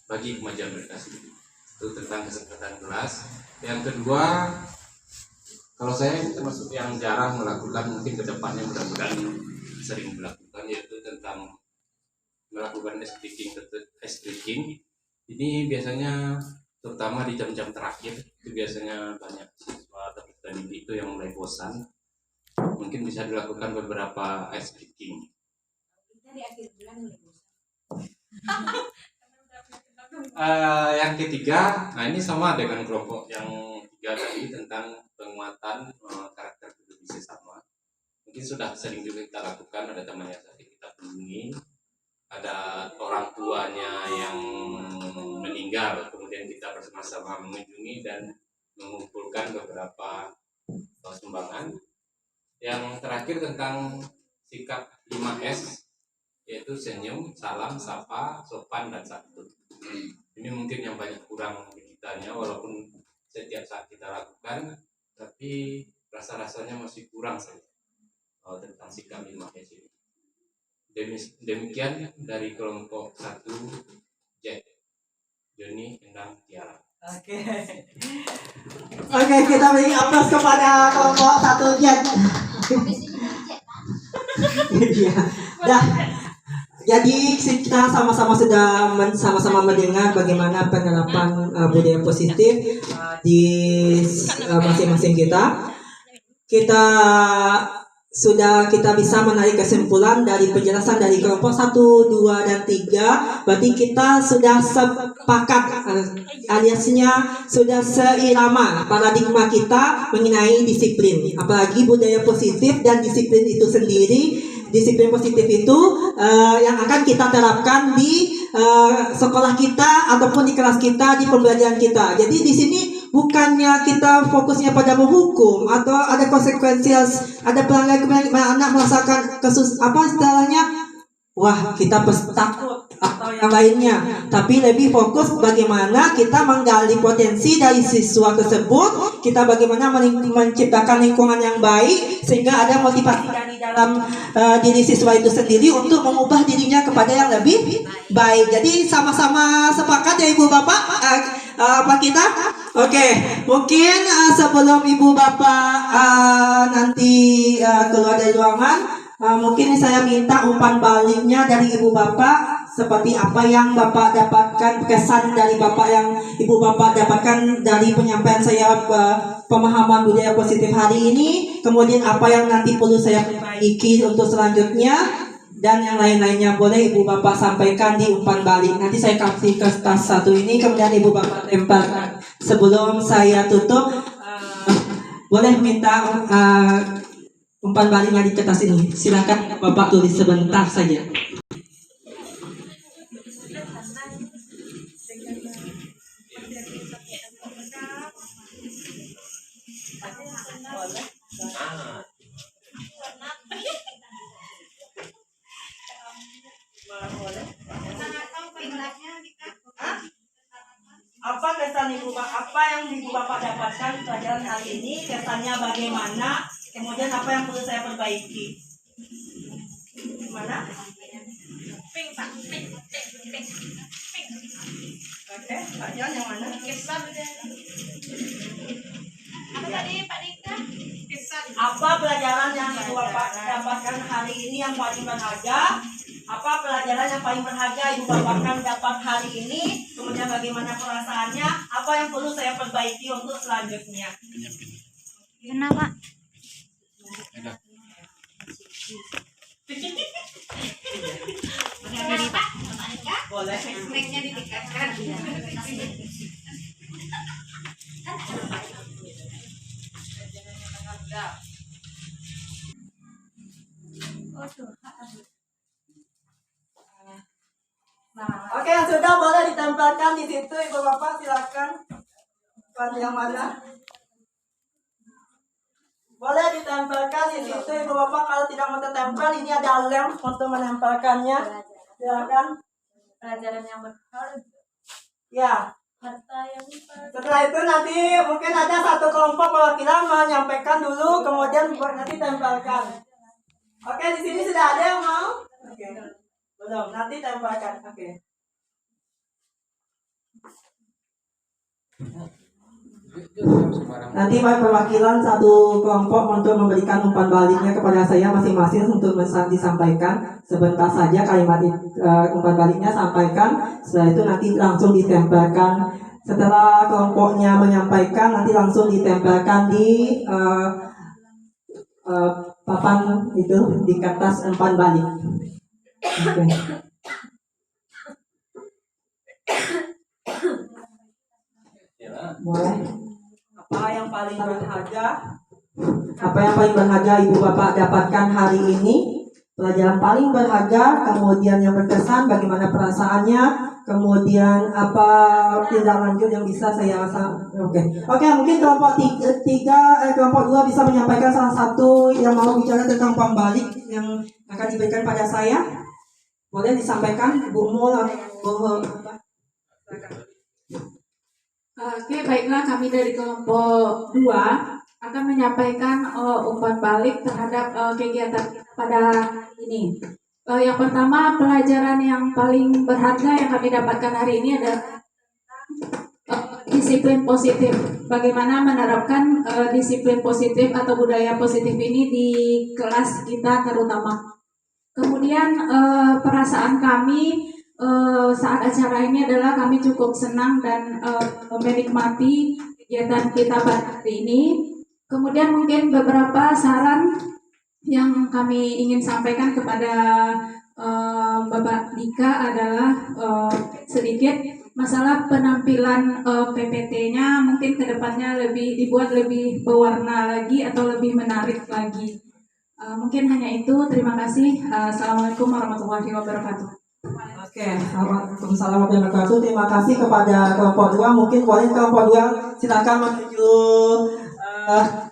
bagi kemajuan mereka sendiri. Itu tentang kesepakatan kelas. Yang kedua, kalau saya termasuk yang jarang melakukan, mungkin kedepannya mudah-mudahan sering melakukan, yaitu tentang melakukan speaking. Ini biasanya terutama di jam-jam terakhir itu biasanya banyak siswa atau peserta didik itu yang mulai bosan. Mungkin bisa dilakukan beberapa speaking. Kita di akhir bulan mulai bosan. Yang ketiga, nah ini sama dengan kelompok yang tiga tadi tentang penguatan karakter penduduk sesama. Mungkin sudah sering juga kita lakukan, ada temannya tadi kita kunjungi, ada orang tuanya yang meninggal, kemudian kita bersama-sama mengunjungi dan mengumpulkan beberapa sumbangan. Yang terakhir tentang sikap 5S, yaitu senyum, salam, sapa, sopan, dan santun. Ini mungkin yang banyak kurang di kitanya, walaupun setiap saat kita lakukan, tapi rasa-rasanya masih kurang saja tentang sikap 5S ini. Demikian dari kelompok 1 J. Joni, Endang, Tiara. Oke, kita beri aplaus kepada kelompok 1 J. Iya. Dah. Jadi kita sama-sama sudah sama-sama mendengar bagaimana penerapan budaya positif di masing-masing kita. Kita bisa menarik kesimpulan dari penjelasan dari kelompok 1, 2, dan 3. Berarti kita sudah sepakat aliasnya sudah seirama paradigma kita mengenai disiplin. Apalagi budaya positif dan disiplin itu sendiri. Disiplin positif itu yang akan kita terapkan di sekolah kita ataupun di kelas kita, di pembelajaran kita. Jadi di sini bukannya kita fokusnya pada menghukum atau ada konsekuensi, ada pelanggaran anak merasakan istilahnya, wah kita takut atau yang lainnya, tapi lebih fokus bagaimana kita menggali potensi dari siswa tersebut, kita bagaimana menciptakan lingkungan yang baik sehingga ada motivasi dari dalam diri siswa itu sendiri untuk mengubah dirinya kepada yang lebih baik. Jadi sama-sama sepakat ya Ibu Bapak, Pak kita. Oke, mungkin sebelum Ibu Bapak nanti keluar dari ruangan, mungkin saya minta umpan baliknya dari Ibu Bapak, seperti apa yang Bapak dapatkan, kesan dari Bapak yang Ibu Bapak dapatkan dari penyampaian saya pemahaman budaya positif hari ini, kemudian apa yang nanti perlu saya perbaiki untuk selanjutnya, dan yang lain-lainnya boleh Ibu Bapak sampaikan di umpan balik. Nanti saya kasih kertas satu ini, kemudian Ibu Bapak lemparkan. Sebelum saya tutup, boleh minta umpan baliknya di kertas ini. Silakan Bapak tulis sebentar saja. Apa kesan Ibu Bapak? Apa yang Ibu Bapak dapatkan pelajaran hari ini? Kesannya bagaimana? Kemudian apa yang perlu saya perbaiki? Mana? Pink, Pak. Pink. Oke, Pak John yang mana? Apa tadi Pak Dika? Apa pelajaran yang Ibu Bapak dapatkan hari ini yang paling berharga? Apa pelajaran yang paling berharga Ibu Bapak dapat hari ini? Kemudian bagaimana perasaannya? Apa yang perlu saya perbaiki untuk selanjutnya? Kenapa? Dari Pak. Boleh. Snacknya ditingkatkan. Oke, yang sudah boleh ditempelkan di situ Ibu Bapak, silakan. Buat yang mana? Boleh ditempelkan di situ Ibu Bapak. Kalau tidak mau tertempel, ini ada lem untuk menempelkannya. Silakan. Pelajaran yang berharga. Ya. Harta yang Setelah itu nanti mungkin ada satu kelompok perwakilan menyampaikan dulu, kemudian nanti tempelkan. Oke, di sini sudah ada yang mau? Oke. Belum, nanti tempelkan. Oke. Nanti perwakilan satu kelompok untuk memberikan umpan baliknya kepada saya masing-masing untuk disampaikan. Sebentar saja kalimat umpan baliknya sampaikan. Setelah itu nanti langsung ditempelkan. Setelah kelompoknya menyampaikan, nanti langsung ditempelkan di papan itu di kertas umpan balik. Oke. Boleh. Apa yang paling berharga? Apa yang paling berharga Ibu Bapak dapatkan hari ini? Pelajaran paling berharga, kemudian yang berkesan, bagaimana perasaannya, kemudian apa tindak lanjut yang bisa saya rasa. Oke, mungkin kelompok kelompok 2 bisa menyampaikan salah satu yang mau bicara tentang umpan balik yang akan diberikan pada saya. Boleh disampaikan, Bu Mul atau Oke, baiklah, kami dari kelompok 2 akan menyampaikan umpan balik terhadap kegiatan pada ini. Yang pertama, pelajaran yang paling berharga yang kami dapatkan hari ini adalah disiplin positif. Bagaimana menerapkan disiplin positif atau budaya positif ini di kelas kita terutama. Kemudian perasaan kami saat acara ini adalah kami cukup senang dan menikmati kegiatan kita pada hari ini. Kemudian mungkin beberapa saran yang kami ingin sampaikan kepada Bapak Dika adalah sedikit masalah penampilan PPT-nya mungkin kedepannya dibuat lebih berwarna lagi atau lebih menarik lagi. Mungkin hanya itu. Terima kasih. Assalamualaikum warahmatullahi wabarakatuh. Oke, Waalaikumsalam warahmatullahi wabarakatuh. Terima kasih kepada kelompok 2. Mungkin boleh kelompok 2 silakan menuju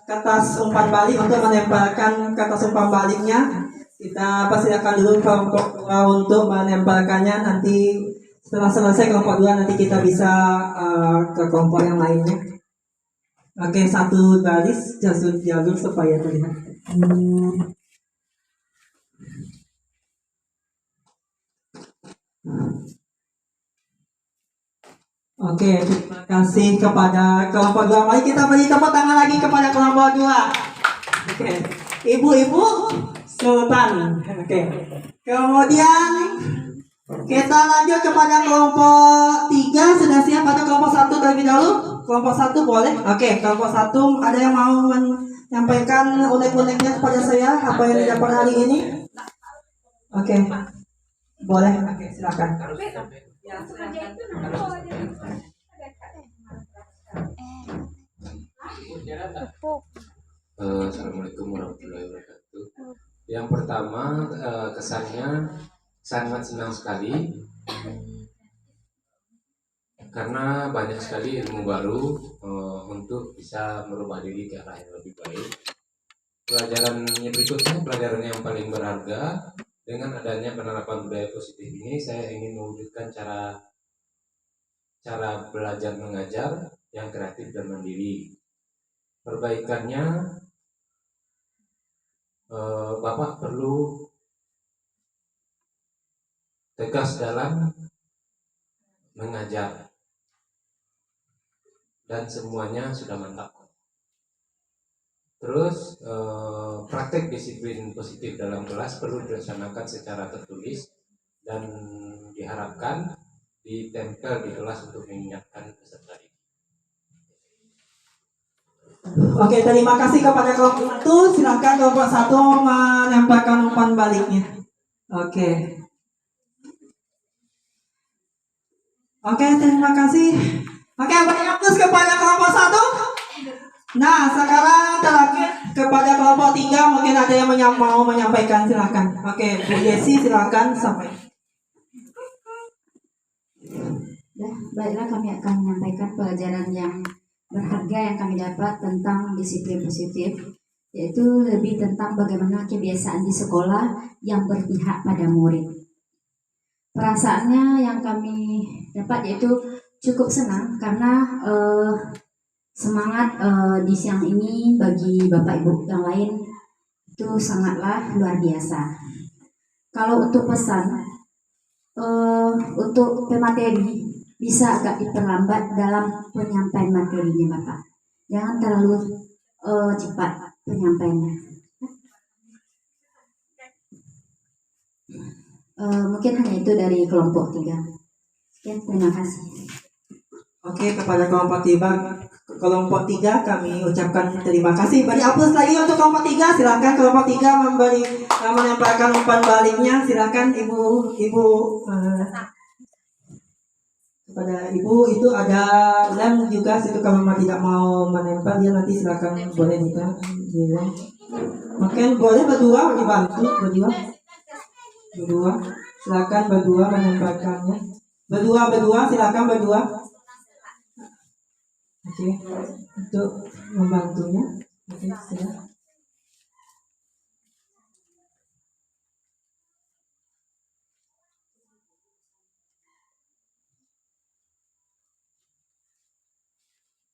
kertas umpan balik untuk menempelkan kertas umpan baliknya. Kita persilakan dulu kelompok 2 untuk menempelkannya. Nanti setelah selesai kelompok 2 nanti kita bisa ke kelompok yang lainnya. Oke, satu baris jalur supaya terlihat. Oke, terima kasih kepada kelompok 2. Mari kita beri tepuk tangan lagi kepada kelompok 2. Oke, ibu-ibu Sultan. Oke, kemudian kita lanjut kepada kelompok 3. Sudah siap atau kelompok 1 terlebih dahulu? Kelompok 1 boleh? Oke, kelompok 1 ada yang mau menyampaikan unek-uneknya kepada saya apa yang didapat hari ini? Oke, boleh. Oke, silakan. Ya, Assalamualaikum warahmatullahi wabarakatuh. Yang pertama, kesannya sangat senang sekali karena banyak sekali ilmu baru untuk bisa merubah diri ke arah yang lebih baik. Pelajarannya berikutnya, pelajaran yang paling berharga. Dengan adanya penerapan budaya positif ini, saya ingin mewujudkan cara belajar mengajar yang kreatif dan mandiri. Perbaikannya, Bapak perlu tegas dalam mengajar, dan semuanya sudah mantap. Terus praktek disiplin positif dalam kelas perlu dilaksanakan secara tertulis dan diharapkan ditempel di kelas untuk mengingatkan peserta didik. Oke, terima kasih kepada kelompok 1. Silakan kelompok 1 menyampaikan umpan baliknya. Oke. Oke, terima kasih. Oke, beri aplaus kepada kelompok 1. Nah, sekarang terakhir kepada kelompok 3, mungkin ada yang mau menyampaikan, silakan. Oke, Bu Yesi silakan sampaikan. Baiklah, kami akan menyampaikan pelajaran yang berharga yang kami dapat tentang disiplin positif, yaitu lebih tentang bagaimana kebiasaan di sekolah yang berpihak pada murid. Perasaannya yang kami dapat yaitu cukup senang karena semangat di siang ini bagi Bapak Ibu yang lain itu sangatlah luar biasa. Kalau untuk pesan, untuk pemateri bisa agak diperlambat dalam penyampaian materinya Bapak. Jangan terlalu cepat penyampaiannya. Mungkin hanya itu dari kelompok 3. Sekian, terima kasih. Oke, kepada kelompok 3 kami ucapkan terima kasih. Beri aplaus lagi untuk kelompok 3. Silakan kelompok 3 menyampaikan umpan baliknya. Silakan ibu kepada ibu itu ada lem juga situ, kalau memang tidak mau menempel dia nanti silakan boleh minta di lem. Mungkin boleh berdua dibantu berdua silakan berdua menempelkannya berdua silakan berdua. Oke, untuk membantunya. Oke, silakan.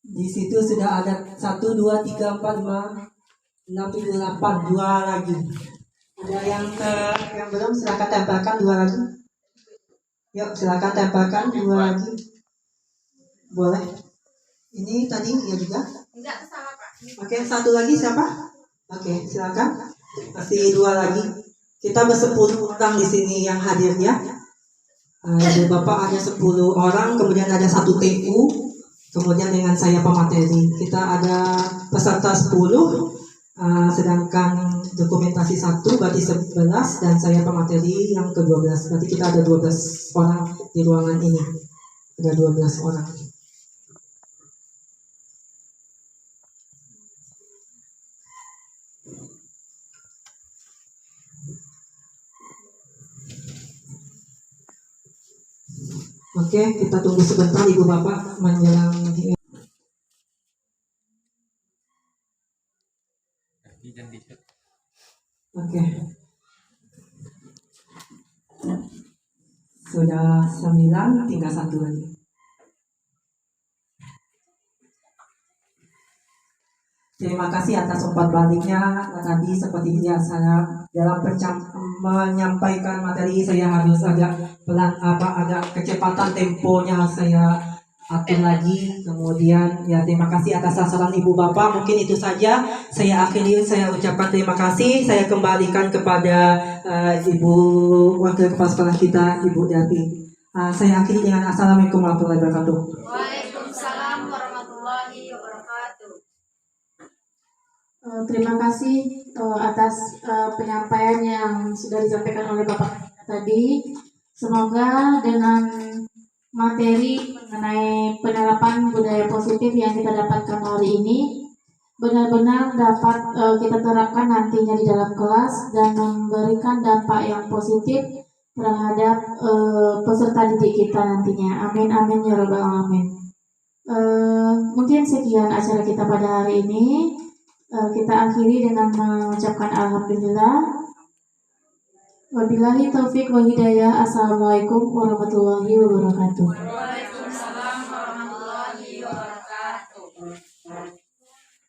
Di situ sudah ada 1, 2, 3, 4, 5, 6, 7, 8, 2 lagi. Ada yang belum, silakan tempelkan 2 lagi. Yuk, silakan tempelkan 2 lagi. Boleh. Ini tadi ya juga? Enggak salah Pak. Oke, 1 lagi siapa? Oke, silakan. Masih 2 lagi. Kita ber-10 orang di sini yang hadir ya. Ibu Bapak ada 10 orang, kemudian ada 1 TU. Kemudian dengan saya pemateri, kita ada peserta 10, sedangkan dokumentasi 1 berarti 11, dan saya pemateri yang ke-12. Berarti kita ada 12 orang di ruangan ini. Ada 12 orang. Oke, kita tunggu sebentar Ibu Bapak menjelang Oke. Sudah 9, tinggal 1 lagi. Terima kasih atas umpan baliknya. Tadi seperti biasa dalam menyampaikan materi saya harus agak pelan, agak kecepatan temponya saya atur lagi. Kemudian ya terima kasih atas sasaran Ibu Bapak. Mungkin itu saja. Saya akhiri, saya ucapkan terima kasih. Saya kembalikan kepada Ibu Wakil Kepala Sekolah kita, Ibu Dati. Saya akhiri dengan Assalamualaikum warahmatullahi wabarakatuh. Waalaikumsalam warahmatullahi wabarakatuh. Terima kasih atas penyampaian yang sudah disampaikan oleh Bapak tadi. Semoga dengan materi mengenai penerapan budaya positif yang kita dapatkan hari ini benar-benar dapat kita terapkan nantinya di dalam kelas dan memberikan dampak yang positif terhadap peserta didik kita nantinya. Amin amin ya rabbal alamin. Mungkin sekian acara kita pada hari ini. Kita akhiri dengan mengucapkan alhamdulillah. Wabillahi taufik wa hidayah. Assalamualaikum warahmatullahi wabarakatuh.